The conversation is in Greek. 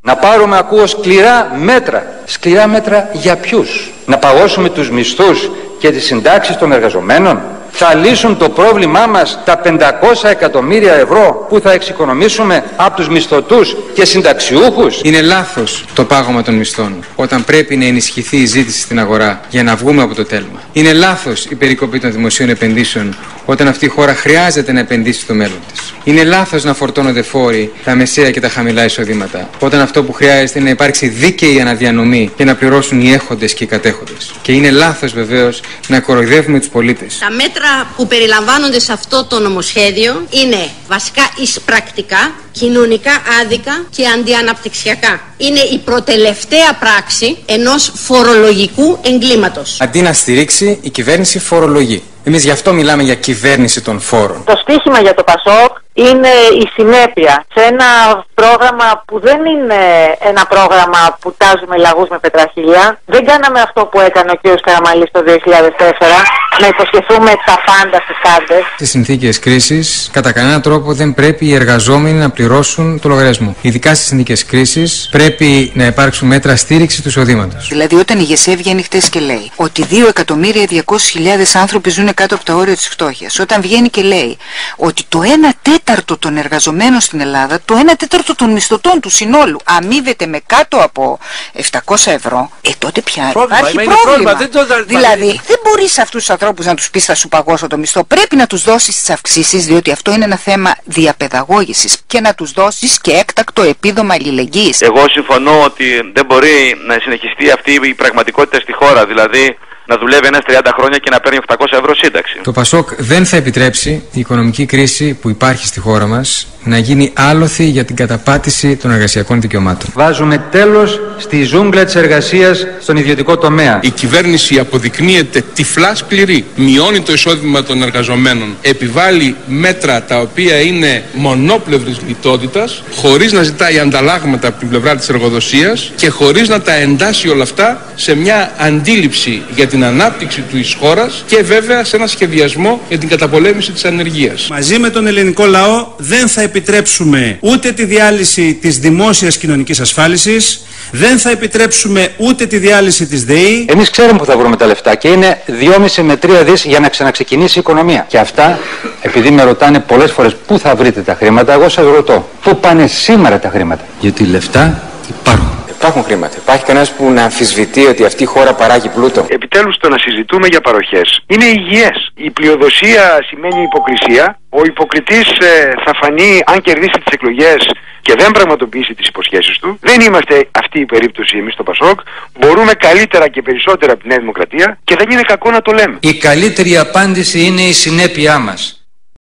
Να πάρουμε, ακούω, σκληρά μέτρα. Σκληρά μέτρα για ποιους? Να παγώσουμε τους μισθούς και τις συντάξεις των εργαζομένων? Θα λύσουν το πρόβλημά μας τα 500 εκατομμύρια ευρώ που θα εξοικονομήσουμε από τους μισθωτούς και συνταξιούχους? Είναι λάθος το πάγωμα των μισθών όταν πρέπει να ενισχυθεί η ζήτηση στην αγορά για να βγούμε από το τέλμα. Είναι λάθος η περικοπή των δημοσίων επενδύσεων όταν αυτή η χώρα χρειάζεται να επενδύσει στο μέλλον της. Είναι λάθος να φορτώνονται φόροι τα μεσαία και τα χαμηλά εισοδήματα όταν αυτό που χρειάζεται είναι να υπάρξει δίκαιη αναδιανομή και να πληρώσουν οι έχοντες και οι κατέχοντες. Και είναι λάθος βεβαίως να κοροϊδεύουμε τους πολίτες. Τα μέτρα που περιλαμβάνονται σε αυτό το νομοσχέδιο είναι βασικά εισπρακτικά, κοινωνικά άδικα και αντιαναπτυξιακά. Είναι η προτελευταία πράξη ενός φορολογικού εγκλήματος. Αντί να στηρίξει, η κυβέρνηση φορολογεί. Εμείς γι' αυτό μιλάμε για κυβέρνηση των φόρων. Το στίχημα για το ΠΑΣΟΚ είναι η συνέπεια σε ένα πρόγραμμα που δεν είναι ένα πρόγραμμα που τάζουμε λαγούς με πετραχίλια. Δεν κάναμε αυτό που έκανε ο κ. Καραμανλής το 2004, να υποσχεθούμε τα πάντα στους πάντες. Στις συνθήκες κρίσης, κατά κανένα τρόπο δεν πρέπει οι εργαζόμενοι να πληρώσουν το λογαριασμό. Ειδικά στις συνθήκες κρίσης, πρέπει να υπάρξουν μέτρα στήριξη του εισοδήματος. Δηλαδή, όταν η ΓΕΣΕ βγαίνει χτες και λέει ότι 2.200.000 άνθρωποι ζουν κάτω από το όριο της φτώχειας, όταν βγαίνει και λέει ότι το 1/4 των εργαζομένων στην Ελλάδα, το 1/4 των μισθωτών του συνόλου αμείβεται με κάτω από 700 ευρώ, τότε πια υπάρχει πρόβλημα. Δηλαδή, δεν μπορείς αυτούς τους ανθρώπους να τους πεις θα σου παγώσω το μισθό. Πρέπει να τους δώσεις τις αυξήσεις, διότι αυτό είναι ένα θέμα διαπαιδαγώγησης, και να τους δώσεις και έκτακτο επίδομα αλληλεγγύης. Εγώ συμφωνώ ότι δεν μπορεί να συνεχιστεί αυτή η πραγματικότητα στη χώρα, δηλαδή να δουλεύει ένας 30 χρόνια και να παίρνει 800 ευρώ σύνταξη. Το ΠΑΣΟΚ δεν θα επιτρέψει η οικονομική κρίση που υπάρχει στη χώρα μας να γίνει άλοθη για την καταπάτηση των εργασιακών δικαιωμάτων. Βάζουμε τέλος στη ζούγκλα της εργασίας στον ιδιωτικό τομέα. Η κυβέρνηση αποδεικνύεται τυφλά σκληρή. Μειώνει το εισόδημα των εργαζομένων. Επιβάλλει μέτρα τα οποία είναι μονόπλευρης λιτότητας, χωρίς να ζητάει ανταλλάγματα από την πλευρά της εργοδοσίας και χωρίς να τα εντάσσει όλα αυτά σε μια αντίληψη για την ανάπτυξη της χώρας και βέβαια σε ένα σχεδιασμό για την καταπολέμηση της ανεργίας. Μαζί με τον ελληνικό λαό δεν θα επιτρέψουμε ούτε τη διάλυση της δημόσιας κοινωνικής ασφάλισης, δεν θα επιτρέψουμε ούτε τη διάλυση της ΔΕΗ. Εμείς ξέρουμε που θα βρούμε τα λεφτά και είναι 2,5 με 3 δις για να ξαναξεκινήσει η οικονομία. Και αυτά, επειδή με ρωτάνε πολλές φορές πού θα βρείτε τα χρήματα, εγώ σας ρωτώ, πού πάνε σήμερα τα χρήματα? Γιατί λεφτά υπάρχουν. Υπάρχουν χρήματα. Υπάρχει κανένας που να αμφισβητεί ότι αυτή η χώρα παράγει πλούτο? Επιτέλους το να συζητούμε για παροχές είναι υγιές. Η πλειοδοσία σημαίνει υποκρισία. Ο υποκριτής θα φανεί αν κερδίσει τις εκλογές και δεν πραγματοποιήσει τις υποσχέσεις του. Δεν είμαστε αυτή η περίπτωση εμείς στο ΠΑΣΟΚ. Μπορούμε καλύτερα και περισσότερα από τη Νέα Δημοκρατία και δεν είναι κακό να το λέμε. Η καλύτερη απάντηση είναι η συνέπειά μας.